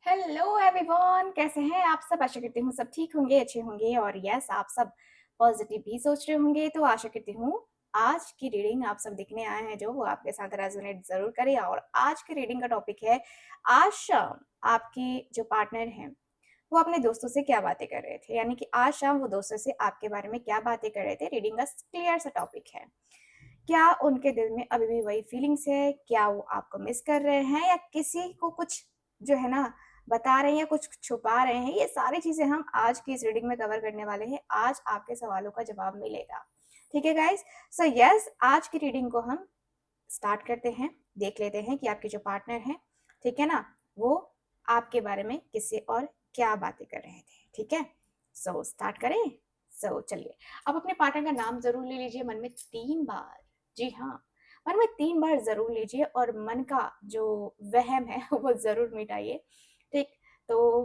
Hello everyone, कैसे हैं आप सब। आशा करती हूँ सब ठीक होंगे, अच्छे होंगे और यस आप सब पॉजिटिव भी सोच रहे होंगे। तो आशा करती हूँ आज की रीडिंग आप सब देखने आए हैं जो वो आपके साथ रेजोनेट जरूर करे। और आज की रीडिंग का टॉपिक है, आज शाम आपके जो पार्टनर हैं वो अपने दोस्तों से क्या बातें कर रहे थे, यानी कि आज शाम वो दोस्तों से आपके बारे में क्या बातें कर रहे थे। रीडिंग का क्लियर सा टॉपिक है, क्या उनके दिल में अभी भी वही फीलिंग्स है, क्या वो आपको मिस कर रहे हैं या किसी को कुछ जो है ना बता रहे हैं या कुछ छुपा रहे हैं। ये सारी चीजें हम आज की इस रीडिंग में कवर करने वाले हैं। आज आपके सवालों का जवाब मिलेगा। ठीक है गाइस। सो यस, आज की रीडिंग को हम स्टार्ट करते हैं। देख लेते हैं कि आपके जो पार्टनर हैं, ठीक है ना, वो आपके बारे में किससे और क्या बातें कर रहे थे। ठीक है, सो स्टार्ट करें। सो चलिए, अब अपने पार्टनर का नाम जरूर ले लीजिए मन में 3 बार। जी हाँ, मन में 3 बार जरूर लीजिए और मन का जो वहम है वो जरूर मिटाइए। ठीक, तो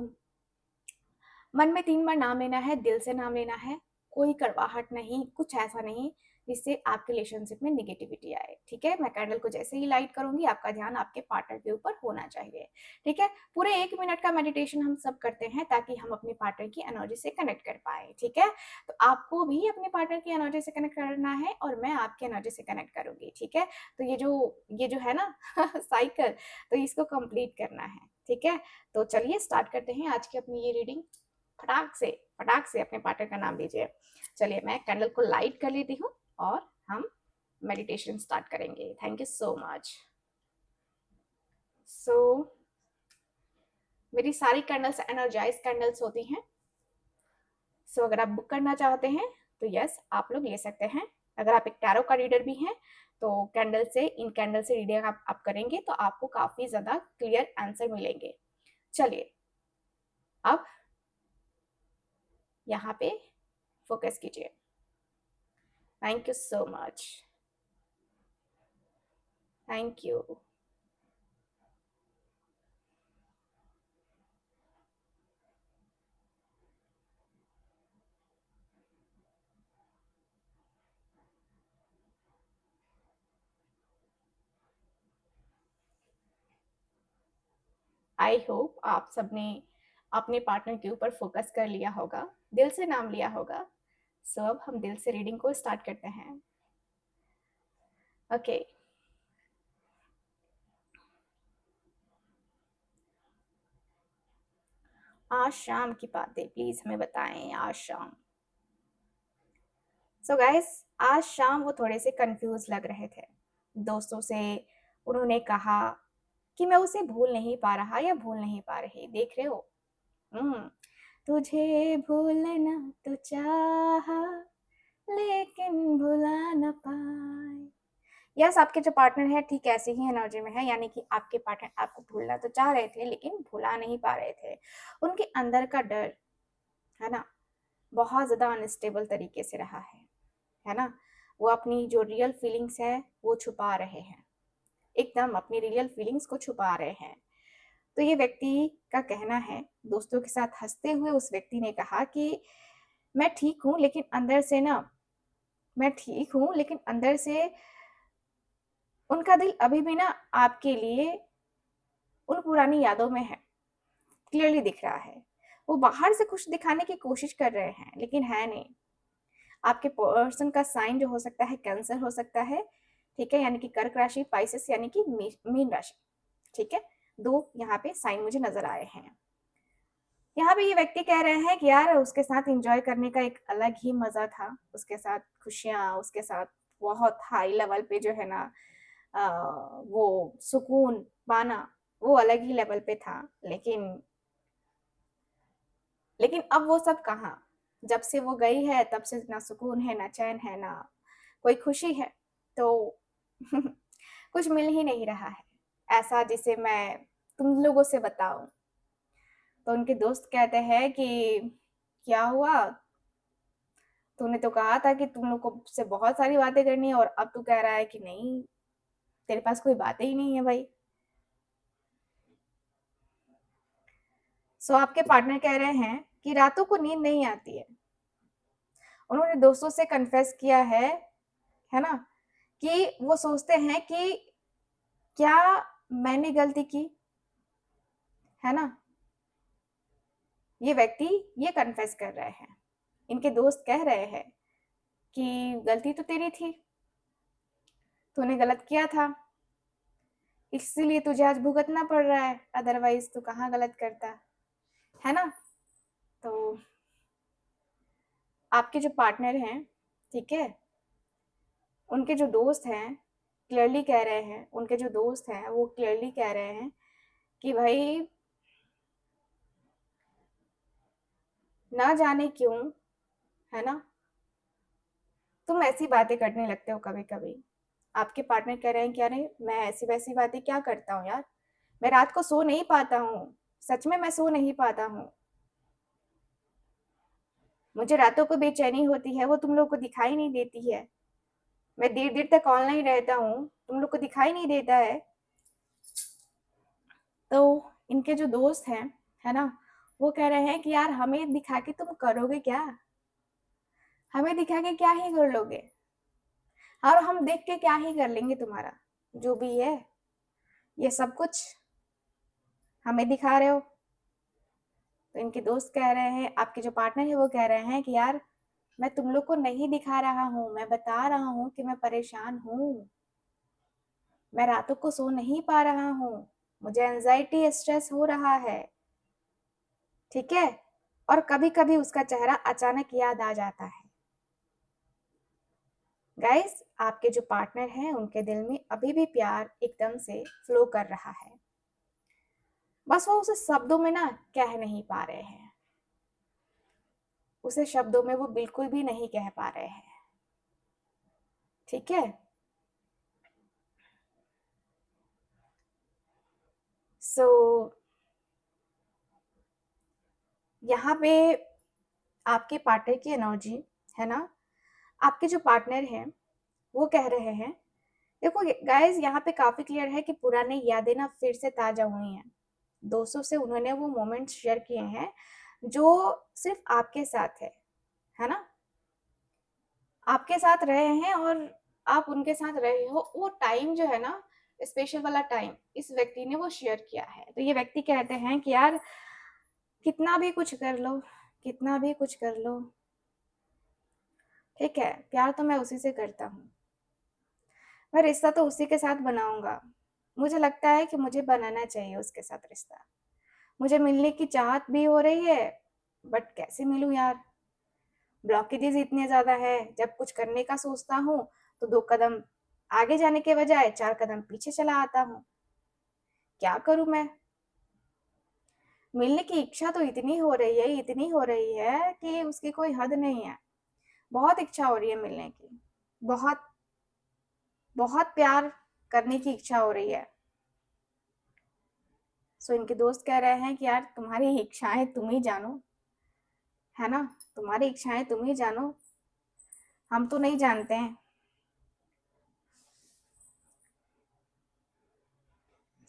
मन में 3 बार नाम लेना है, दिल से नाम लेना है। कोई कड़वाहट नहीं, कुछ ऐसा नहीं जिससे आपके रिलेशनशिप में निगेटिविटी आए। ठीक है, मैं कैंडल को जैसे ही लाइट करूंगी आपका ध्यान आपके पार्टनर के ऊपर होना चाहिए। ठीक है, पूरे 1 मिनट का मेडिटेशन हम सब करते हैं ताकि हम अपने पार्टनर की एनर्जी से कनेक्ट कर पाए। ठीक है, तो आपको भी अपने पार्टनर की एनर्जी से कनेक्ट करना है और मैं आपकी एनर्जी से कनेक्ट करूंगी। ठीक है, तो ये जो है ना साइकिल, तो इसको कंप्लीट करना है। ठीक है, तो चलिए स्टार्ट करते हैं आज की अपनी ये रीडिंग। फटाक से अपने पार्टनर का नाम लीजिए। चलिए, मैं कैंडल को लाइट कर लेती हूँ और हम मेडिटेशन स्टार्ट करेंगे। Thank you so much. So मेरी सारी कैंडल्स एनर्जाइज कैंडल्स होती हैं। सो अगर आप बुक करना चाहते हैं तो यस आप लोग ले सकते हैं। अगर आप एक टैरो का रीडर भी हैं तो इन कैंडल से रीडिंग आप करेंगे तो आपको काफी ज्यादा क्लियर आंसर मिलेंगे। चलिए, अब यहाँ पे फोकस कीजिए। Thank you so much. Thank you. I hope आप सबने अपने पार्टनर के ऊपर फोकस कर लिया होगा, दिल से नाम लिया होगा। सो अब हम दिल से रीडिंग को स्टार्ट करते हैं। ओके, आज शाम की बातें प्लीज हमें बताएं। आज शाम, सो गाइस, आज शाम वो थोड़े से कंफ्यूज लग रहे थे। दोस्तों से उन्होंने कहा कि मैं उसे भूल नहीं पा रहा या भूल नहीं पा रही। देख रहे हो, हम्म, तुझे भूलना तो चाहा लेकिन भुला न पाए। यस, आपके जो पार्टनर है ठीक ऐसी ही एनर्जी में है, यानी कि आपके पार्टनर आपको भूलना तो चाह रहे थे लेकिन भुला नहीं पा रहे थे। उनके अंदर का डर है ना, बहुत ज्यादा अनस्टेबल तरीके से रहा है ना। वो अपनी जो रियल फीलिंग्स है वो छुपा रहे हैं, एकदम अपनी रियल फीलिंग्स को छुपा रहे हैं। तो ये व्यक्ति का कहना है, दोस्तों के साथ हंसते हुए उस व्यक्ति ने कहा कि मैं ठीक हूं लेकिन अंदर से ना, मैं ठीक हूं लेकिन अंदर से उनका दिल अभी भी ना आपके लिए उन पुरानी यादों में है। क्लियरली दिख रहा है। वो बाहर से कुछ दिखाने की कोशिश कर रहे हैं लेकिन है नहीं। आपके पर्सन का साइन जो हो सकता है कैंसर हो सकता है। ठीक है, यानी कि कर्क राशि, पाइसेस यानी कि मीन राशि। ठीक है, दो यहाँ पे साइन मुझे नजर आए हैं। यहाँ पे ये व्यक्ति कह रहे हैं कि यार उसके साथ एंजॉय करने का एक अलग ही मजा था, उसके साथ खुशियां, उसके साथ बहुत हाई लेवल पे जो है ना वो सुकून पाना, वो अलग ही लेवल पे था। लेकिन लेकिन अब वो सब कहाँ। जब से वो गई है तब से ना सुकून है, ना चैन है, ना कोई खुशी है। तो कुछ मिल ही नहीं रहा है ऐसा जिसे मैं तुम लोगों से बताऊं। तो उनके दोस्त कहते हैं कि क्या हुआ, तूने तो कहा था कि तुम लोग को से बहुत सारी बातें करनी है और अब तू कह रहा है कि नहीं, तेरे पास कोई बातें ही नहीं है भाई। सो आपके पार्टनर कह रहे हैं कि रातों को नींद नहीं आती है। उन्होंने दोस्तों से कन्फेस किया है ना, कि वो सोचते हैं कि क्या मैंने गलती की, है ना। ये व्यक्ति ये कन्फेस कर रहे हैं, इनके दोस्त कह रहे हैं कि गलती तो तेरी थी, तूने गलत किया था, इसीलिए तुझे आज भुगतना पड़ रहा है, अदरवाइज तू कहाँ गलत करता, है ना। तो आपके जो पार्टनर हैं, ठीक है, उनके जो दोस्त हैं क्लियरली कह रहे हैं, उनके जो दोस्त हैं वो क्लियरली कह रहे हैं कि भाई ना जाने क्यों, है ना, तुम ऐसी बातें करने लगते हो कभी कभी। आपके पार्टनर कह रहे हैं कि अरे मैं ऐसी वैसी बातें क्या करता हूँ यार, मैं रात को सो नहीं पाता हूँ, सच में मैं सो नहीं पाता हूँ, मुझे रातों को बेचैनी होती है, वो तुम लोग को दिखाई नहीं देती है, मैं देर देर तक ऑनलाइन रहता हूँ, तुम लोग को दिखाई नहीं देता है। तो इनके जो दोस्त हैं, है ना, वो कह रहे हैं कि यार हमें दिखा के तुम करोगे क्या, हमें दिखा के क्या ही कर लोगे, और हम देख के क्या ही कर लेंगे तुम्हारा, जो भी है ये सब कुछ हमें दिखा रहे हो। तो इनके दोस्त कह रहे हैं, आपके जो पार्टनर है वो कह रहे हैं कि यार मैं तुम लोग को नहीं दिखा रहा हूँ, मैं बता रहा हूँ कि मैं परेशान हूँ, मैं रातों को सो नहीं पा रहा हूँ, मुझे एंजाइटी स्ट्रेस हो रहा है, ठीक है, और कभी कभी उसका चेहरा अचानक याद आ जाता है। गाइस, आपके जो पार्टनर हैं उनके दिल में अभी भी प्यार एकदम से फ्लो कर रहा है, बस वो उसे शब्दों में ना कह नहीं पा रहे हैं, उसे शब्दों में वो बिल्कुल भी नहीं कह पा रहे हैं, ठीक है। सो यहाँ पे आपके पार्टनर की एनर्जी, है ना, आपके जो पार्टनर हैं वो कह रहे हैं, देखो गाइस यहाँ पे काफी क्लियर है कि पुरानी यादें ना फिर से ताजा हुई हैं, दोस्तों से उन्होंने वो मोमेंट्स शेयर किए हैं जो सिर्फ आपके साथ है ना, आपके साथ रहे हैं और आप उनके साथ रहे हो, वो टाइम जो है ना, स्पेशल वाला टाइम इस व्यक्ति ने वो शेयर किया है। तो ये व्यक्ति कहते हैं कि यार कितना भी कुछ कर लो, कितना भी कुछ कर लो, ठीक है, प्यार तो मैं उसी से करता हूँ, मैं रिश्ता तो उसी के साथ बनाऊंगा, मुझे लगता है कि मुझे बनाना चाहिए उसके साथ रिश्ता, मुझे मिलने की चाहत भी हो रही है, बट कैसे मिलूं यार, ब्लॉकेजेस इतने ज्यादा है, जब कुछ करने का सोचता हूँ तो 2 कदम आगे जाने के बजाय 4 कदम पीछे चला आता हूँ, क्या करूं मैं, मिलने की इच्छा तो इतनी हो रही है, इतनी हो रही है कि उसकी कोई हद नहीं है, बहुत इच्छा हो रही है मिलने की, बहुत बहुत प्यार करने की इच्छा हो रही है। सो इनके दोस्त कह रहे हैं कि यार तुम्हारी इच्छाएं तुम ही जानो, है ना, तुम्हारी इच्छाएं तुम ही जानो, हम तो नहीं जानते हैं।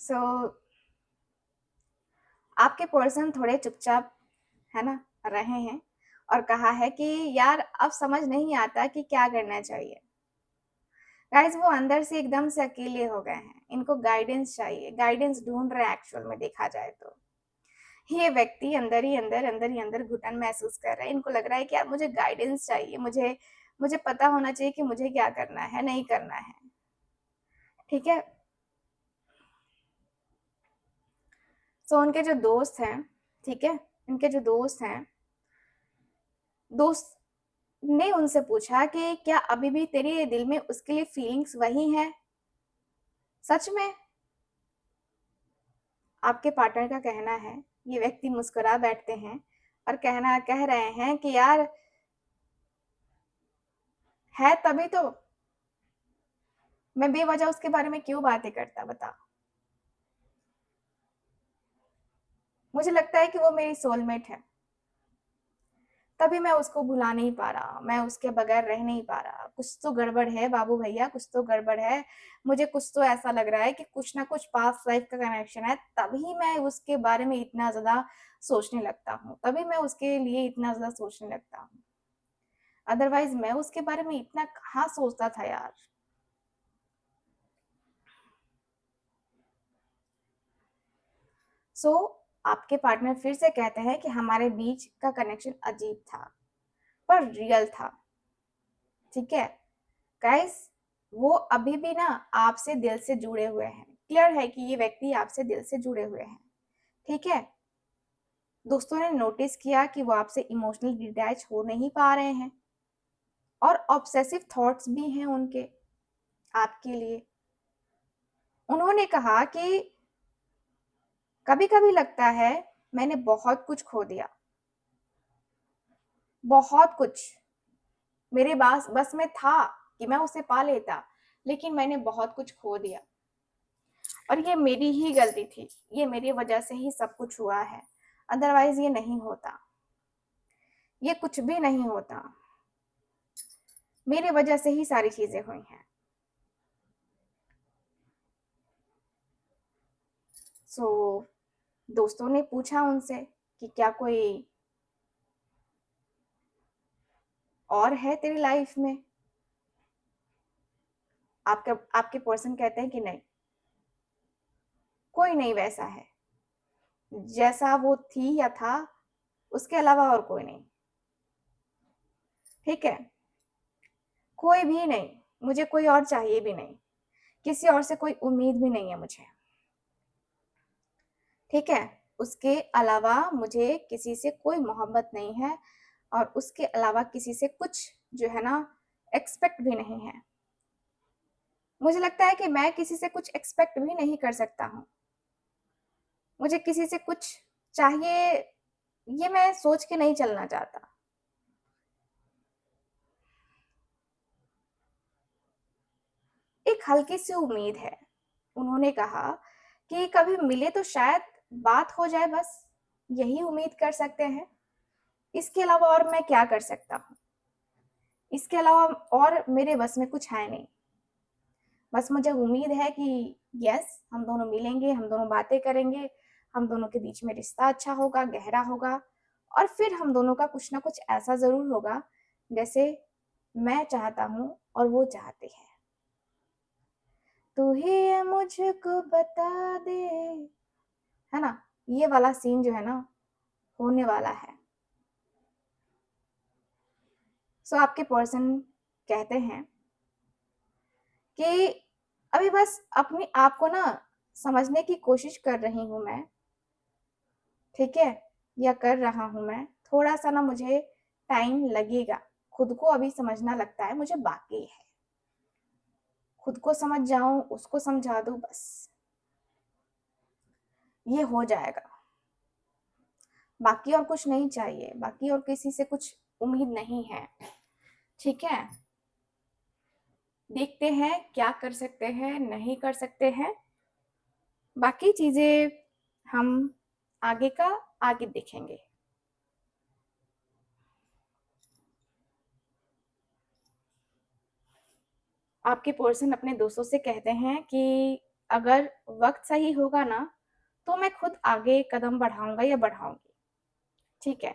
सो आपके पर्सन थोड़े चुपचाप, है ना, रहे हैं और कहा है कि यार अब समझ नहीं आता कि क्या करना चाहिए। गाइस वो अंदर से एकदम से अकेले हो गए हैं, इनको गाइडेंस चाहिए, गाइडेंस ढूंढ रहे हैं एक्चुअल में देखा जाए तो। ये व्यक्ति अंदर ही अंदर घुटन महसूस कर रहा है, इनको लग रहा है कि यार मुझे गाइडेंस चाहिए, मुझे मुझे पता होना चाहिए कि मुझे क्या करना है नहीं करना है, ठीक है। सो उनके जो दोस्त हैं, ठीक है, इनके जो दोस्त हैं, दोस्त ने उनसे पूछा कि क्या अभी भी तेरे दिल में उसके लिए फीलिंग्स वही हैं, सच में। आपके पार्टनर का कहना है, ये व्यक्ति मुस्कुरा बैठते हैं और कह रहे हैं कि यार है तभी तो, मैं बेवजह उसके बारे में क्यों बातें करता बता, मुझे लगता है कि वो मेरी सोलमेट है, तभी मैं उसको भुला नहीं पा रहा, मैं उसके बगैर रह नहीं पा रहा, कुछ तो गड़बड़ है बाबू भैया, कुछ तो गड़बड़ है, मुझे कुछ तो ऐसा लग रहा है कि कुछ ना कुछ पास्ट लाइफ का कनेक्शन है, तभी मैं उसके बारे में इतना ज्यादा सोचने लगता हूँ, तभी मैं उसके लिए इतना ज्यादा सोचने लगता हूँ, अदरवाइज मैं उसके बारे में इतना कहाँ सोचता था यार। सो आपके पार्टनर फिर से कहते हैं कि हमारे बीच का कनेक्शन अजीब था पर रियल था। ठीक है गाइस, वो अभी भी ना आपसे दिल से जुड़े हुए हैं। क्लियर है कि ये व्यक्ति आपसे दिल से जुड़े हुए हैं। ठीक है, दोस्तों ने नोटिस किया कि वो आपसे इमोशनली डिटैच हो नहीं पा रहे हैं और ऑब्सेसिव थॉट्स भी हैं उनके आपके लिए। उन्होंने कहा कि कभी कभी लगता है मैंने बहुत कुछ खो दिया, बहुत कुछ मेरे बस में था कि मैं उसे पा लेता, लेकिन मैंने बहुत कुछ खो दिया और ये मेरी ही गलती थी, ये मेरी वजह से ही सब कुछ हुआ है, अदरवाइज ये नहीं होता, ये कुछ भी नहीं होता, मेरी वजह से ही सारी चीजें हुई हैं। सो दोस्तों ने पूछा उनसे कि क्या कोई और है तेरी लाइफ में। आपके आपके पर्सन कहते हैं कि नहीं, कोई नहीं वैसा है, जैसा वो थी या था उसके अलावा और कोई नहीं। ठीक है, कोई भी नहीं, मुझे कोई और चाहिए भी नहीं, किसी और से कोई उम्मीद भी नहीं है मुझे। ठीक है, उसके अलावा मुझे किसी से कोई मोहब्बत नहीं है और उसके अलावा किसी से कुछ जो है ना एक्सपेक्ट भी नहीं है। मुझे लगता है कि मैं किसी से कुछ एक्सपेक्ट भी नहीं कर सकता हूँ, मुझे किसी से कुछ चाहिए ये मैं सोच के नहीं चलना चाहता। एक हल्की सी उम्मीद है। उन्होंने कहा कि कभी मिले तो शायद बात हो जाए, बस यही उम्मीद कर सकते हैं। इसके अलावा और मैं क्या कर सकता हूँ, इसके अलावा और मेरे बस में कुछ है नहीं। बस मुझे उम्मीद है कि यस हम दोनों मिलेंगे, हम दोनों बातें करेंगे, हम दोनों के बीच में रिश्ता अच्छा होगा, गहरा होगा और फिर हम दोनों का कुछ ना कुछ ऐसा जरूर होगा जैसे मैं चाहता हूँ और वो चाहती है। तू ही ये मुझको बता दे, है ना, ये वाला सीन जो है ना होने वाला है। सो आपके पर्सन कहते हैं कि अभी बस अपने आप को ना समझने की कोशिश कर रही हूँ मैं। ठीक है, या कर रहा हूँ मैं, थोड़ा सा ना मुझे टाइम लगेगा, खुद को अभी समझना लगता है मुझे बाकी है। खुद को समझ जाऊं, उसको समझा दूं, बस ये हो जाएगा। बाकी और कुछ नहीं चाहिए, बाकी और किसी से कुछ उम्मीद नहीं है। ठीक है, देखते हैं क्या कर सकते हैं, नहीं कर सकते हैं, बाकी चीजें हम आगे का आगे देखेंगे। आपके पर्सन अपने दोस्तों से कहते हैं कि अगर वक्त सही होगा ना तो मैं खुद आगे कदम बढ़ाऊंगा या बढ़ाऊंगी। ठीक है,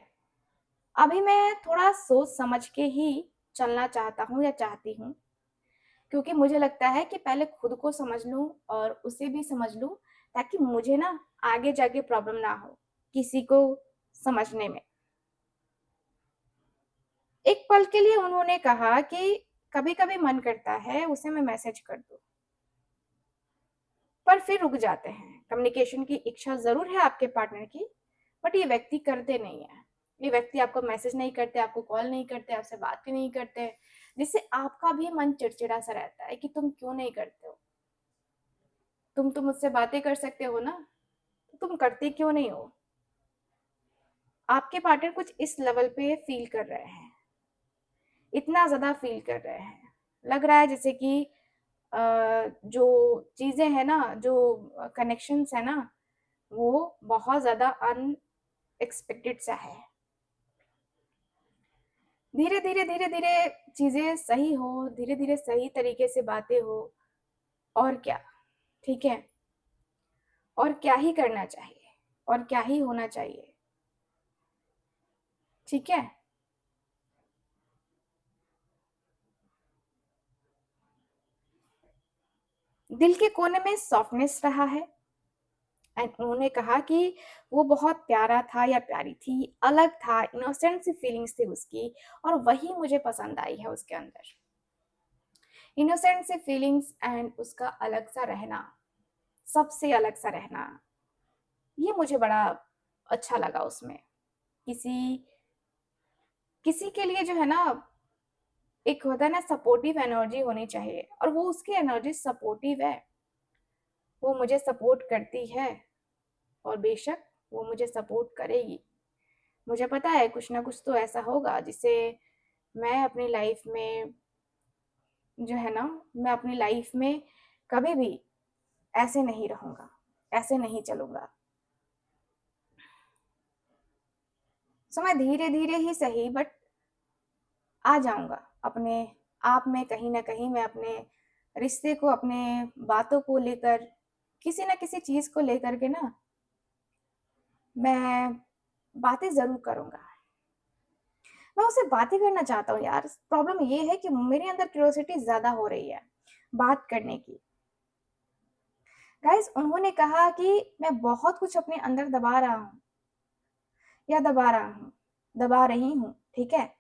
अभी मैं थोड़ा सोच समझ के ही चलना चाहता हूँ या चाहती हूँ, क्योंकि मुझे लगता है कि पहले खुद को समझ लूं और उसे भी समझ लूं, ताकि मुझे ना आगे जाके प्रॉब्लम ना हो किसी को समझने में। एक पल के लिए उन्होंने कहा कि कभी कभी मन करता है उसे मैं मैसेज कर दूं, पर फिर रुक जाते हैं। कम्युनिकेशन की इच्छा जरूर है आपके पार्टनर की, बट ये व्यक्ति करते नहीं है। ये व्यक्ति आपको मैसेज नहीं करते, आपको कॉल नहीं करते, आपसे बात भी नहीं करते, जिससे आपका भी मन चिड़चिड़ा सा रहता है कि तुम क्यों नहीं करते हो, तुम तो मुझसे बातें कर सकते हो ना, तो तुम करते क्यों नहीं हो। आपके पार्टनर कुछ इस लेवल पे फील कर रहे हैं, इतना ज्यादा फील कर रहे हैं, लग रहा है जैसे कि जो चीजें हैं ना, जो कनेक्शंस है ना, वो बहुत ज्यादा अनएक्सपेक्टेड सा है। धीरे धीरे धीरे धीरे चीजें सही हो, धीरे धीरे सही तरीके से बातें हो, और क्या। ठीक है, और क्या ही करना चाहिए, और क्या ही होना चाहिए। ठीक है, दिल के कोने में सॉफ्टनेस रहा है, एंड उन्होंने कहा कि वो बहुत प्यारा था या प्यारी थी, अलग था, इनोसेंट सी फीलिंग्स थी उसकी, और वही मुझे पसंद आई है उसके अंदर। इनोसेंट सी फीलिंग्स एंड उसका अलग सा रहना, सबसे अलग सा रहना, ये मुझे बड़ा अच्छा लगा उसमें। किसी किसी के लिए जो है ना, एक होता है ना सपोर्टिव एनर्जी होनी चाहिए, और वो उसकी एनर्जी सपोर्टिव है, वो मुझे सपोर्ट करती है, और बेशक वो मुझे सपोर्ट करेगी। मुझे पता है कुछ ना कुछ तो ऐसा होगा जिससे मैं अपनी लाइफ में जो है ना, मैं अपनी लाइफ में कभी भी ऐसे नहीं रहूँगा, ऐसे नहीं चलूँगा। सो मैं धीरे-धीरे ही सही बट आ जाऊँगा अपने आप में, कहीं न कहीं मैं अपने रिश्ते को, अपने बातों को लेकर, किसी न किसी चीज़ को लेकर के ना, मैं बातें ज़रूर करूँगा। मैं उससे बातें करना चाहता हूँ यार, प्रॉब्लम ये है कि मेरे अंदर क्यूरियोसिटी ज़्यादा हो रही है, बात करने की। गाइज़ उन्होंने कहा कि मैं बहुत कुछ अपने अंदर दबा रहा हूँ या दबा रहा हूँ, दबा रही हूँ, ठीक है?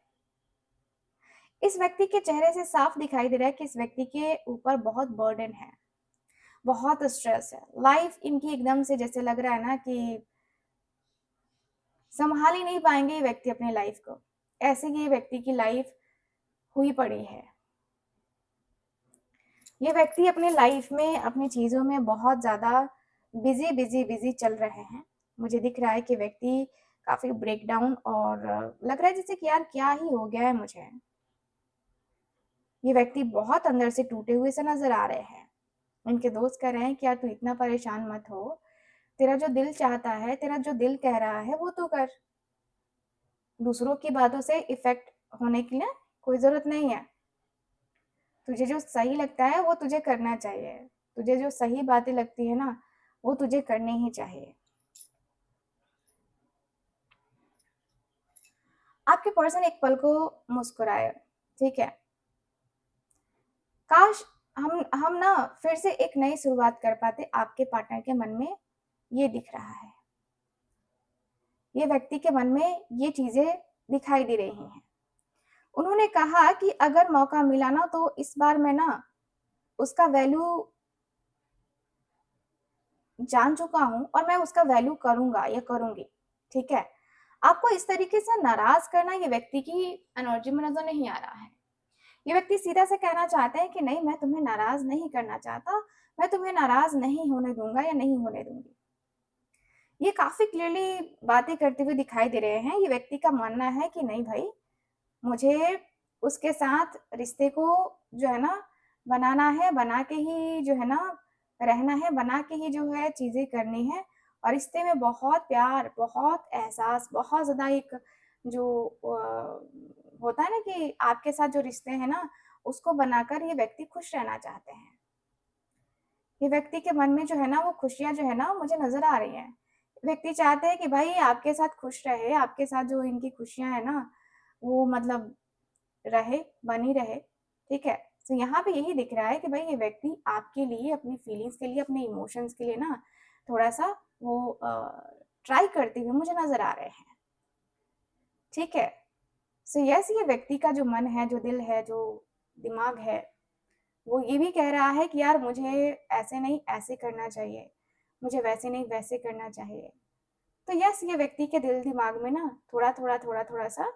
इस व्यक्ति के चेहरे से साफ दिखाई दे रहा है कि इस व्यक्ति के ऊपर बहुत बर्डन है, बहुत स्ट्रेस है। लाइफ इनकी एकदम से जैसे लग रहा है ना कि संभाल ही नहीं पाएँगे ये व्यक्ति अपनी लाइफ को। ऐसे ही ये व्यक्ति की लाइफ हुई पड़ी है। ये व्यक्ति अपनी लाइफ में, अपनी चीज़ों में बहुत ज़्यादा बिज़ी चल रहे हैं। मुझे दिख रहा है कि व्यक्ति काफ़ी ब्रेकडाउन, और लग रहा है जैसे कि यार क्या ही हो गया है मुझे। ये व्यक्ति बहुत अंदर से टूटे हुए से नज़र आ रहे हैं। उनके दोस्त कह रहे हैं कि यार तू इतना परेशान मत हो, तेरा जो दिल चाहता है, तेरा जो दिल कह रहा है वो तू कर। दूसरों की बातों से इफ़ेक्ट होने की ना कोई ज़रूरत नहीं है। तुझे जो सही लगता है वो तुझे करना चाहिए। तुझे जो सही बातें लगती है ना, वो तुझे करनी ही चाहिए। आपके पर्सन एक पल को मुस्कुराए, ठीक है? काश हम ना फिर से एक नई शुरुआत कर पाते, आपके पार्टनर के मन में ये दिख रहा है। ये व्यक्ति के मन में ये चीज़ें दिखाई दे रही हैं। उन्होंने कहा कि अगर मौका मिला ना तो इस बार मैं ना उसका वैल्यू जान चुका हूँ, और मैं उसका वैल्यू करूँगा या करूँगी, ठीक है? आपको इस तरीके से नाराज़ करना ये व्यक्ति की एनर्जी में नज़र नहीं आ रहा है। ये व्यक्ति सीधा से कहना चाहते हैं कि नहीं, मैं तुम्हें नाराज़ नहीं करना चाहता, मैं तुम्हें नाराज़ नहीं होने दूँगा या नहीं होने दूँगी। ये काफ़ी क्लियरली बातें करते हुए दिखाई दे रहे हैं। ये व्यक्ति का मानना है कि नहीं भाई, मुझे उसके साथ रिश्ते को जो है ना बनाना है, बना के ही जो है ना रहना है, बना के ही जो है चीज़ें करनी है, और रिश्ते में बहुत प्यार, बहुत एहसास, बहुत ज़्यादा एक जो होता है ना कि आपके साथ जो रिश्ते हैं ना, उसको बनाकर ये व्यक्ति खुश रहना चाहते हैं। ये व्यक्ति के मन में जो है ना वो खुशियाँ जो है ना मुझे नज़र आ रही हैं। व्यक्ति चाहते हैं कि भाई आपके साथ खुश रहे, आपके साथ जो इनकी खुशियाँ हैं ना, वो मतलब रहे, बनी रहे, ठीक है? तो यहाँ पे यही दिख रहा है कि भाई ये व्यक्ति आपके लिए, अपनी फीलिंग्स के लिए, अपने इमोशंस के लिए ना थोड़ा-सा वो ट्राई करते हुए मुझे नज़र आ रहे हैं, ठीक है? सो यस, ये व्यक्ति का जो मन है, जो दिल है, जो दिमाग है, वो ये भी कह रहा है कि यार मुझे ऐसे नहीं ऐसे करना चाहिए, मुझे वैसे नहीं वैसे करना चाहिए। तो यस, ये व्यक्ति के दिल दिमाग में ना थोड़ा-थोड़ा, थोड़ा-थोड़ा सा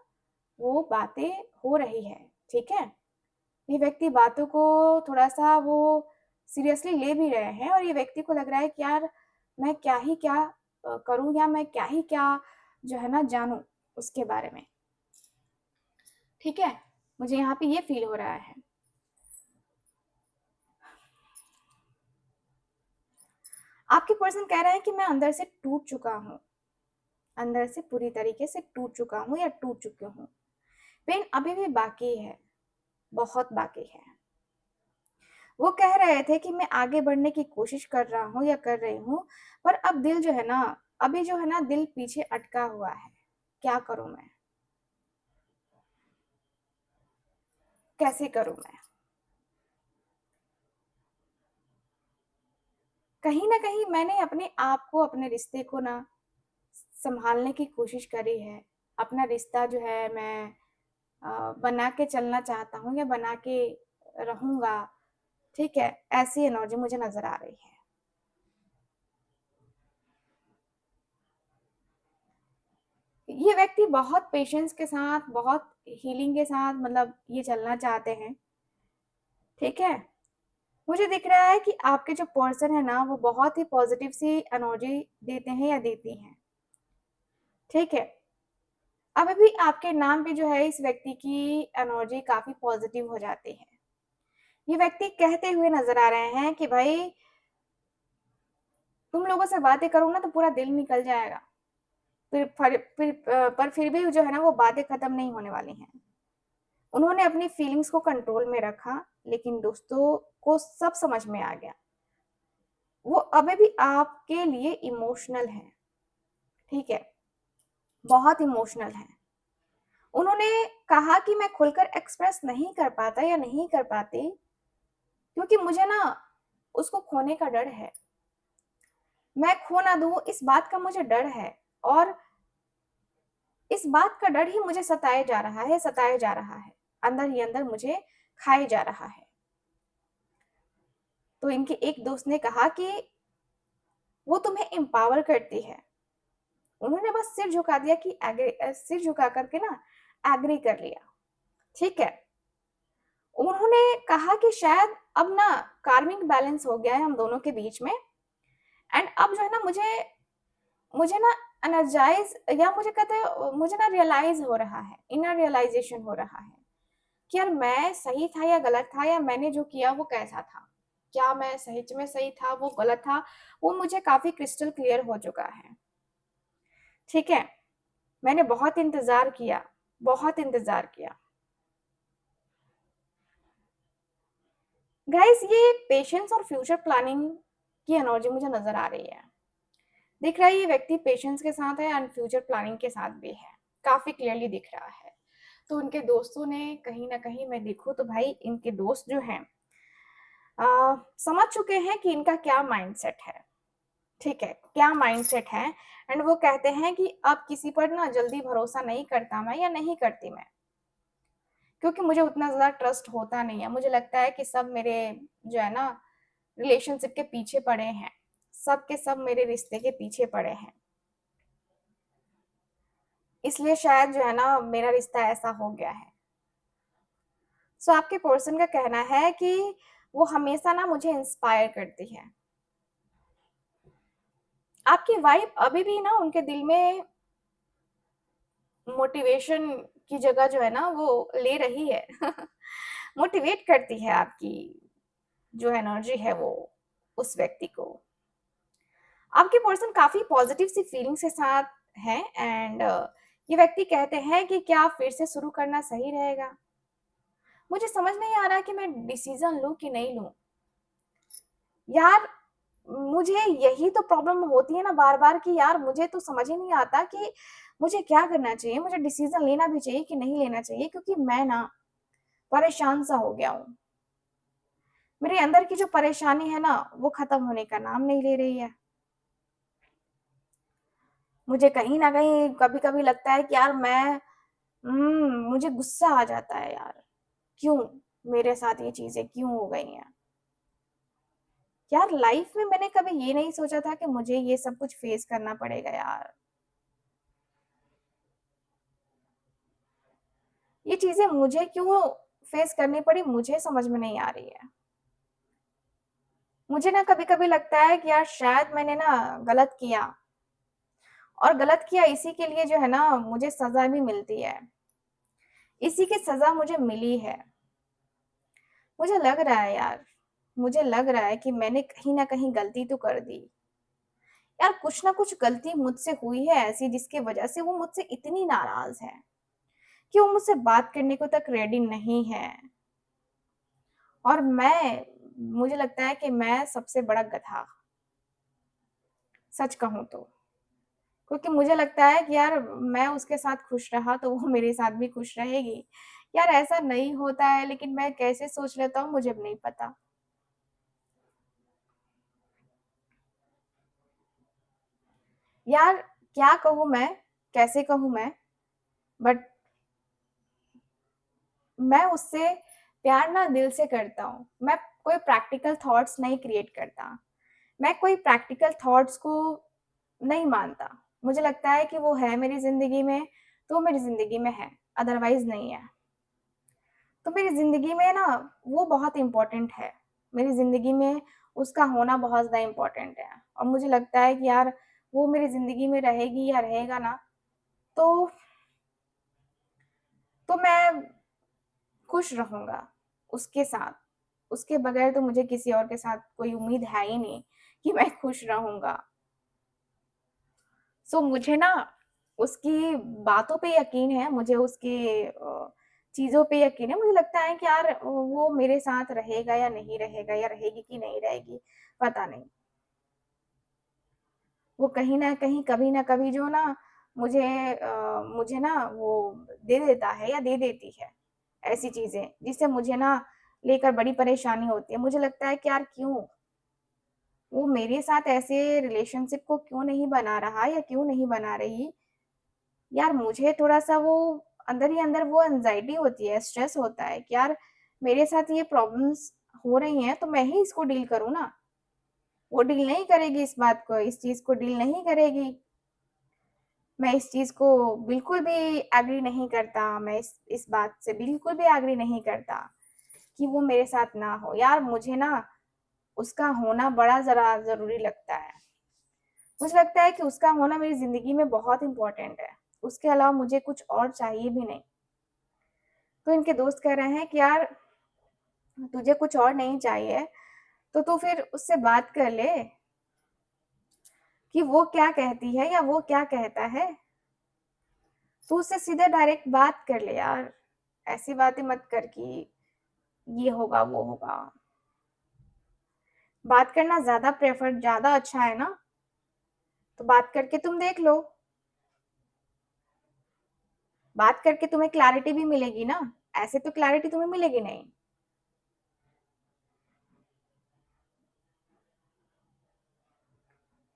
वो बातें हो रही है, ठीक है? ये व्यक्ति बातों को थोड़ा-सा वो सीरियसली ले भी रहे हैं, और ये व्यक्ति को लग रहा है कि यार मैं क्या ही क्या करूँ, या मैं क्या ही क्या जो है ना जानूँ उसके बारे में, ठीक है? मुझे यहाँ पे ये फ़ील हो रहा है। आपके पर्सन कह रहे हैं कि मैं अंदर से टूट चुका हूँ, अंदर से पूरी तरीके से टूट चुका हूँ या टूट चुकी हूँ। पेन अभी भी बाकी है, बहुत बाकी है। वो कह रहे थे कि मैं आगे बढ़ने की कोशिश कर रहा हूँ या कर रही हूँ, पर अब दिल जो है ना, अभी जो है ना दिल पीछे अटका हुआ है। क्या करूँ मैं? कैसे करूँ मैं? कहीं न कहीं मैंने अपने आप को, अपने रिश्ते को ना सँभालने की कोशिश करी है। अपना रिश्ता जो है मैं बना के चलना चाहता हूँ या बना के रहूँगा, ठीक है? ऐसी एनर्जी मुझे नज़र आ रही है। ये व्यक्ति बहुत पेशेंस के साथ, बहुत हीलिंग के साथ मतलब ये चलना चाहते हैं, ठीक है? मुझे दिख रहा है कि आपके जो पर्सन है ना, वो बहुत ही पॉज़िटिव सी एनर्जी देते हैं या देती हैं, ठीक है? अभी भी आपके नाम पे जो है इस व्यक्ति की एनर्जी काफ़ी पॉज़िटिव हो जाती है। ये व्यक्ति कहते हुए नज़र आ रहे हैं कि भाई तुम लोगों से बातें करो ना तो पूरा दिल निकल जाएगा। पर फिर भी जो है ना वो बातें खत्म नहीं होने वाली हैं। उन्होंने अपनी फीलिंग्स को कंट्रोल में रखा, लेकिन दोस्तों को सब समझ में आ गया। वो अभी भी आपके लिए इमोशनल हैं, ठीक है? बहुत इमोशनल हैं। उन्होंने कहा कि मैं खुलकर एक्सप्रेस नहीं कर पाता या नहीं कर पाती, क्योंकि मुझे ना उसको खोने का डर है। मैं खो ना दूँ इस बात का मुझे डर है और इस बात का डर ही मुझे सताए जा रहा है, सताए जा रहा है। अंदर ही अंदर मुझे खाए जा रहा है। तो इनके एक दोस्त ने कहा कि वो तुम्हें एम्पावर करती है। उन्होंने बस सिर झुका दिया कि सिर झुका करके ना एग्री कर लिया, ठीक है? उन्होंने कहा कि शायद अब ना कार्मिक बैलेंस हो गया है हम दोनों के बीच में एंड अब जो है ना मुझे मुझे ना एनर्जाइज़ या मुझे कहते हैं मुझे ना रियलाइज़ हो रहा है, इनर रियलाइज़ेशन हो रहा है कि यार मैं सही था या गलत था या मैंने जो किया वो कैसा था? क्या मैं सच में सही था, वो गलत था? वो मुझे काफ़ी क्रिस्टल क्लियर हो चुका है, ठीक है? मैंने बहुत इंतज़ार किया, बहुत इंतज़ार किया। गाइज़ ये पेशेंस और फ्यूचर प्लानिंग की एनर्जी मुझे नज़र आ रही है। दिख रहा है ये व्यक्ति पेशेंस के साथ है एंड फ्यूचर प्लानिंग के साथ भी है। काफ़ी क्लियरली दिख रहा है। तो उनके दोस्तों ने कहीं न कहीं मैं देखूँ तो भाई इनके दोस्त जो हैं समझ चुके हैं कि इनका क्या माइंडसेट है, ठीक है? क्या माइंडसेट है एंड वो कहते हैं कि अब किसी पर ना जल्दी भरोसा नहीं करता मैं या नहीं करती मैं, क्योंकि मुझे उतना ज़्यादा ट्रस्ट होता नहीं है। मुझे लगता है कि सब मेरे जो है ना रिलेशनशिप के पीछे पड़े हैं, सब के सब मेरे रिश्ते के पीछे पड़े हैं। इसलिए शायद जो है ना मेरा रिश्ता ऐसा हो गया है। सो आपके पर्सन का कहना है कि वो हमेशा ना मुझे इंस्पायर करती है। आपकी वाइफ़ अभी भी ना उनके दिल में मोटिवेशन की जगह जो है ना वो ले रही है। मोटिवेट करती है आपकी जो एनर्जी है वो उस व्यक्ति को। आपके पर्सन काफ़ी पॉज़िटिव सी फीलिंग्स के साथ हैं एंड ये व्यक्ति कहते हैं कि क्या फिर से शुरू करना सही रहेगा? मुझे समझ नहीं आ रहा कि मैं डिसीज़न लूँ कि नहीं लूँ। यार, मुझे यही तो प्रॉब्लम होती है ना बार-बार कि यार मुझे तो समझ ही नहीं आता कि मुझे क्या करना चाहिए? मुझे डिसीज़न लेना भी चाहिए कि नहीं लेना चाहिए? क्योंकि मैं ना परेशान-सा हो गया हूँ। मेरे अंदर की जो परेशानी है ना, वो खत्म होने का नाम नहीं ले रही है। मुझे कहीं न कहीं कभी-कभी लगता है कि यार मुझे गुस्सा आ जाता है यार। क्यों? मेरे साथ ये चीज़ें क्यों हो गई हैं? यार लाइफ़ में मैंने कभी ये नहीं सोचा था कि मुझे ये सब कुछ फ़ेस करना पड़ेगा यार। ये चीज़ें मुझे क्यों फ़ेस करनी पड़ी मुझे समझ में नहीं आ रही है। मुझे ना कभी-कभी लगता है कि यार शायद मैंने ना गलत किया और गलत किया इसी के लिए जो है ना मुझे सज़ा भी मिलती है। इसी की सज़ा मुझे मिली है। मुझे लग रहा है यार, मुझे लग रहा है कि मैंने कहीं न कहीं गलती तो कर दी। यार कुछ ना कुछ गलती मुझसे हुई है ऐसी जिसकी वज़ह से वो मुझसे इतनी नाराज़ है कि वो मुझसे बात करने को तक रेडी नहीं है। और मुझे लगता है कि मैं सबसे बड़ा गधा, सच कहूँ तो। क्योंकि मुझे लगता है कि यार मैं उसके साथ खुश रहा तो वो मेरे साथ भी खुश रहेगी। यार ऐसा नहीं होता है लेकिन मैं कैसे सोच लेता हूँ मुझे भी नहीं पता। यार क्या कहूँ मैं, कैसे कहूँ मैं, बट मैं उससे प्यार ना दिल से करता हूँ। मैं कोई प्रैक्टिकल थॉट्स नहीं क्रिएट करता। मैं कोई प्रैक्टिकल थॉट्स को नहीं मानता। मुझे लगता है कि वो है मेरी ज़िंदगी में, तो मेरी ज़िंदगी में है, अदरवाइज़ नहीं है। तो मेरी ज़िंदगी में ना वो बहुत इम्पोर्टेंट है। मेरी ज़िंदगी में उसका होना बहुत ज़्यादा इम्पोर्टेंट है और मुझे लगता है कि यार वो मेरी ज़िंदगी में रहेगी या रहेगा ना, तो मैं खुश रहूँगा उसके साथ। उसके बगैर तो मुझे किसी और के साथ कोई उम्मीद है ही नहीं कि मैं खुश रहूँगा। सो मुझे ना उसकी बातों पे यकीन है, मुझे उसकी चीज़ों पे यकीन है। मुझे लगता है कि यार वो मेरे साथ रहेगा या नहीं रहेगा या रहेगी कि नहीं रहेगी, पता नहीं। वो कहीं न कहीं, कभी न कभी जो ना मुझे ना वो दे देता है या दे देती है, ऐसी चीज़ें, जिससे मुझे ना लेकर बड़ी परेशानी होती है। मुझे लगता है कि यार क्यों? वो मेरे साथ ऐसे रिलेशनशिप को क्यों नहीं बना रहा या क्यों नहीं बना रही? यार मुझे थोड़ा-सा वो अंदर ही अंदर वो एंग्ज़ायटी होती है, स्ट्रेस होता है कि यार मेरे साथ ये प्रॉब्लम्स हो रही हैं, तो मैं ही इसको डील करूँ ना। वो डील नहीं करेगी इस बात को, इस चीज़ को डील नहीं करेगी। मैं इस चीज़ को बिल्कुल भी एग्री नहीं करता, मैं इस बात से बिल्कुल भी एग्री नहीं करता कि वो मेरे साथ ना हो। यार मुझे ना उसका होना बड़ा ज़रा ज़रूरी लगता है। मुझे लगता है कि उसका होना मेरी ज़िंदगी में बहुत इम्पोर्टेंट है। उसके अलावा मुझे कुछ और चाहिए भी नहीं। तो इनके दोस्त कह रहे हैं कि यार तुझे कुछ और नहीं चाहिए, तो तू फिर उससे बात कर ले कि वो क्या कहती है या वो क्या कहता है। तू उससे सीधे डायरेक्ट बात कर ले यार। ऐसी बातें मत कर कि ये होगा, वो होगा। बात करना ज़्यादा अच्छा है ना, तो बात करके तुम देख लो। बात करके तुम्हें क्लैरिटी भी मिलेगी ना, ऐसे तो क्लैरिटी तुम्हें मिलेगी नहीं।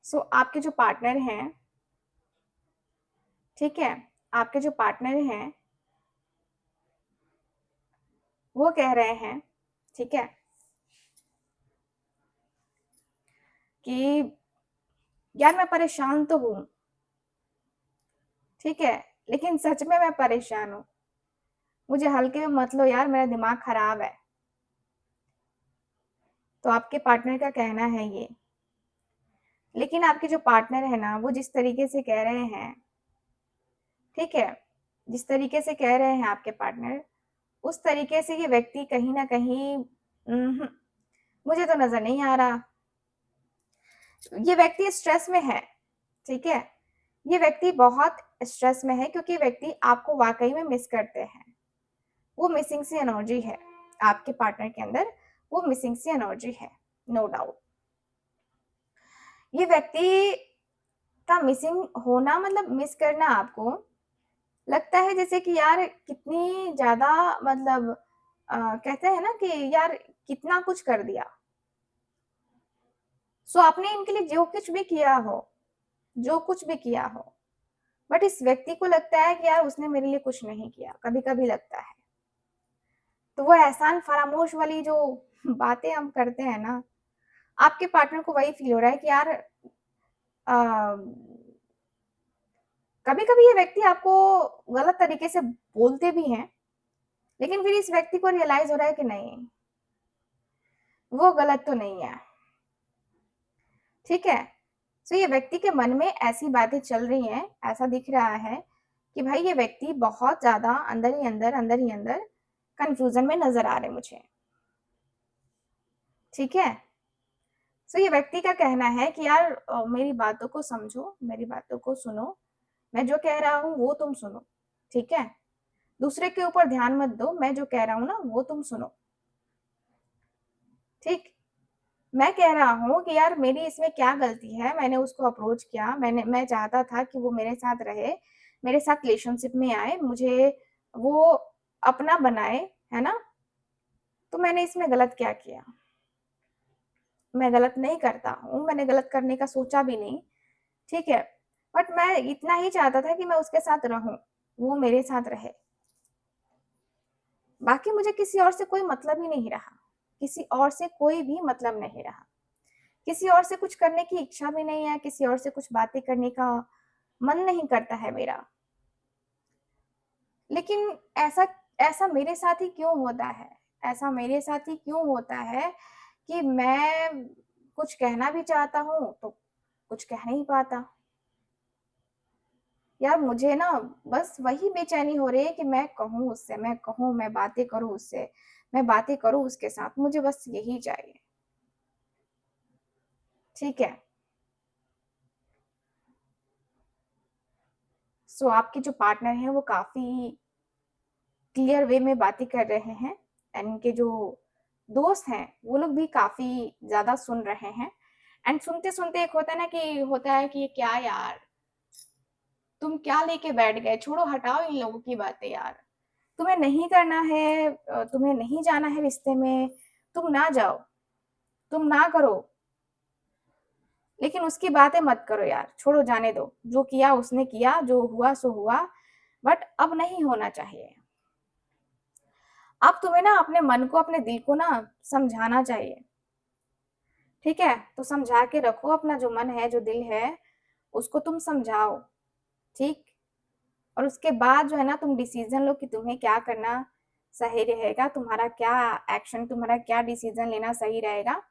सो आपके जो पार्टनर हैं, ठीक है? आपके जो पार्टनर हैं, वो कह रहे हैं, ठीक है? कि यार मैं परेशान तो हूँ, ठीक है? लेकिन सच में मैं परेशान हूँ। मुझे हल्के में मत लो यार, मेरा दिमाग खराब है। तो आपके पार्टनर का कहना है ये। लेकिन आपके जो पार्टनर है ना, वो जिस तरीके से कह रहे हैं, ठीक है? जिस तरीके से कह रहे हैं आपके पार्टनर, उस तरीके से ये व्यक्ति कहीं न कहीं मुझे तो नज़र नहीं आ रहा। ये व्यक्ति स्ट्रेस में है, ठीक है? ये व्यक्ति बहुत स्ट्रेस में है क्योंकि व्यक्ति आपको वाक़ई में मिस करते हैं। वो मिसिंग सी एनर्जी है, आपके पार्टनर के अंदर वो मिसिंग सी एनर्जी है, नो डाउट। ये व्यक्ति का मिसिंग होना मतलब मिस करना आपको लगता है जैसे कि यार कितनी ज़्यादा मतलब कहते हैं ना कि यार कितना कुछ कर दिया। सो आपने इनके लिए जो कुछ भी किया हो, बट इस व्यक्ति को लगता है कि यार उसने मेरे लिए कुछ नहीं किया, कभी-कभी लगता है। तो वो एहसान फरामोश वाली जो बातें हम करते हैं ना, आपके पार्टनर को वही फ़ील हो रहा है कि यार अ, कभी-कभी ये व्यक्ति आपको गलत तरीके से बोलते भी हैं, लेकिन फिर इस व्यक्ति को रियलाइज़ हो रहा है कि नहीं, वो गलत तो नहीं है, ठीक है? तो ये व्यक्ति के मन में ऐसी बातें चल रही हैं, ऐसा दिख रहा है कि भाई ये व्यक्ति बहुत ज़्यादा अंदर ही अंदर कन्फ्यूज़न में नज़र आ रहे हैं मुझे, ठीक है? तो ये व्यक्ति का कहना है कि यार मेरी बातों को समझो, मेरी बातों को सुनो, मैं जो कह रहा हूँ वो तुम सुनो, ठीक है? दूसरे के ऊपर ध्यान मत दो, मैं जो कह रहा हूँ ना वो तुम सुनो, ठीक? मैं कह रहा हूँ कि यार मेरी इसमें क्या गलती है, मैंने उसको अप्रोच किया, मैं चाहता था कि वो मेरे साथ रहे, मेरे साथ रिलेशनशिप में आए, मुझे वो अपना बनाए, है ना? तो मैंने इसमें गलत क्या किया? मैं गलत नहीं करता हूँ, मैंने गलत करने का सोचा भी नहीं, ठीक है? बट मैं इतना ही चाहता था कि मैं उसके साथ रहूं, वो मेरे साथ रहे। बाकी मुझे किसी और से कोई मतलब ही नहीं रहा, किसी और से कोई भी मतलब नहीं रहा, किसी और से कुछ करने की इच्छा भी नहीं है, किसी और से कुछ बातें करने का मन नहीं करता है मेरा। लेकिन ऐसा ऐसा मेरे साथ ही क्यों होता है? ऐसा मेरे साथ ही क्यों होता है कि मैं कुछ कहना भी चाहता हूँ तो कुछ कह नहीं पाता। यार मुझे ना बस वही बेचैनी हो रही है कि मैं कहूँ उससे, मैं कहूँ, मैं बातें करूँ उससे, मैं बातें करूँ उसके साथ, मुझे बस यही चाहिए। ठीक है। सो आपके जो पार्टनर हैं वो काफ़ी क्लियर वे में बातें कर रहे हैं, एंड इनके जो दोस्त हैं वो लोग भी काफ़ी ज़्यादा सुन रहे हैं। एंड सुनते-सुनते एक होता है कि ये क्या यार, तुम क्या लेके बैठ गए? छोड़ो, हटाओ इन लोगों की बातें यार। तुम्हें नहीं करना है, तुम्हें नहीं जाना है रिश्ते में, तुम ना जाओ, तुम ना करो। लेकिन उसकी बातें मत करो यार, छोड़ो, जाने दो। जो किया उसने किया, जो हुआ सो हुआ, बट अब नहीं होना चाहिए। अब तुम्हें ना अपने मन को, अपने दिल को ना समझाना चाहिए। ठीक है? तो समझा के रखो अपना जो मन है, जो दिल है, उसको तुम समझाओ, ठीक? और उसके बाद जो है ना तुम डिसीज़न लो कि तुम्हें क्या करना सही रहेगा, तुम्हारा क्या एक्शन, तुम्हारा क्या डिसीज़न लेना सही रहेगा,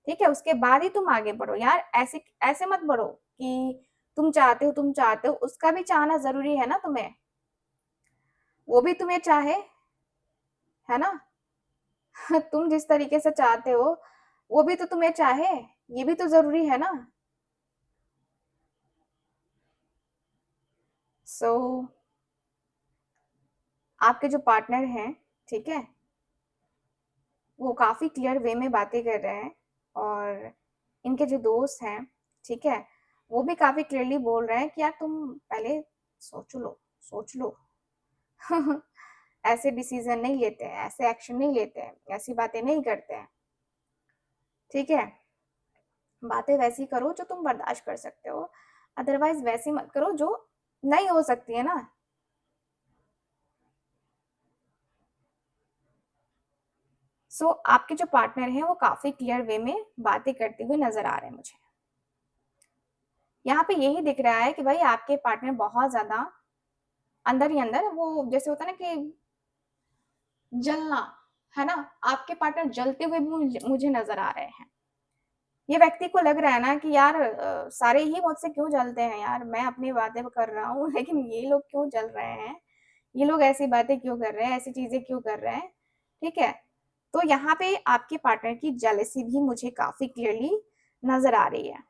ठीक है? उसके बाद ही तुम आगे बढ़ो यार, ऐसे ऐसे मत बढ़ो कि तुम चाहते हो, उसका भी चाहना ज़रूरी है ना तुम्हें, वो भी तुम्हें चाहे, है ना? तुम जिस तरीके से चाहते हो, वो भी तो तुम्हें चाहे, ये भी तो ज़रूरी है ना? सो आपके जो पार्टनर हैं, ठीक है? वो काफ़ी क्लियर वे में बातें कर रहे हैं, और इनके जो दोस्त हैं, ठीक है? वो भी काफ़ी क्लियरली बोल रहे हैं कि यार तुम पहले सोच लो। ऐसे डिसीज़न नहीं लेते हैं, ऐसे एक्शन नहीं लेते हैं, ऐसी बातें नहीं करते हैं, ठीक है? बातें वैसी करो जो तुम बर्दाश्त कर सकते हो, अदरवाइज़ वैसी मत करो जो नहीं हो सकती है ना। सो आपके जो पार्टनर हैं वो काफ़ी क्लियर वे में बातें करते हुए नज़र आ रहे हैं मुझे। यहाँ पे यही दिख रहा है कि भाई आपके पार्टनर बहुत ज़्यादा अंदर ही अंदर, वो जैसे होता है ना कि जलना, है ना? आपके पार्टनर जलते हुए मुझे नज़र आ रहे हैं। ये व्यक्ति को लग रहा है ना कि यार सारे ही मुझसे क्यों जलते हैं यार, मैं अपनी बातें कर रहा हूँ लेकिन ये लोग क्यों जल रहे हैं? ये लोग ऐसी बातें क्यों कर रहे हैं, ऐसी चीज़ें क्यों कर रहे हैं? ठीक है? तो यहाँ पे आपके पार्टनर की जेलसी भी मुझे काफ़ी क्लियरली नज़र आ रही है,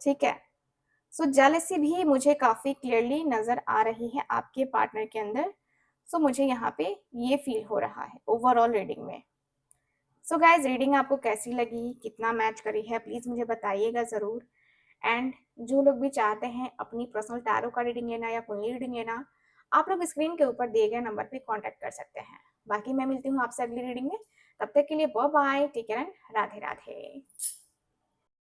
ठीक है? सो जेलसी भी मुझे काफ़ी क्लियरली नज़र आ रही है आपके पार्टनर के अंदर। सो मुझे यहाँ पे ये फ़ील हो रहा है ओवरऑल रीडिंग में। सो गाइज़, रीडिंग आपको कैसी लगी? कितना मैच करी है? प्लीज़ मुझे बताइएगा ज़रूर। एंड जो लोग भी चाहते हैं अपनी पर्सनल टैरो का रीडिंग लेना या कुंडली रीडिंग लेना, आप लोग स्क्रीन के ऊपर दिए गए नंबर पे कॉन्टैक्ट कर सकते हैं। बाकी मैं मिलती हूँ आपसे अगली रीडिंग में। तब तक के लिए bye bye, take care and Radhe Radhe.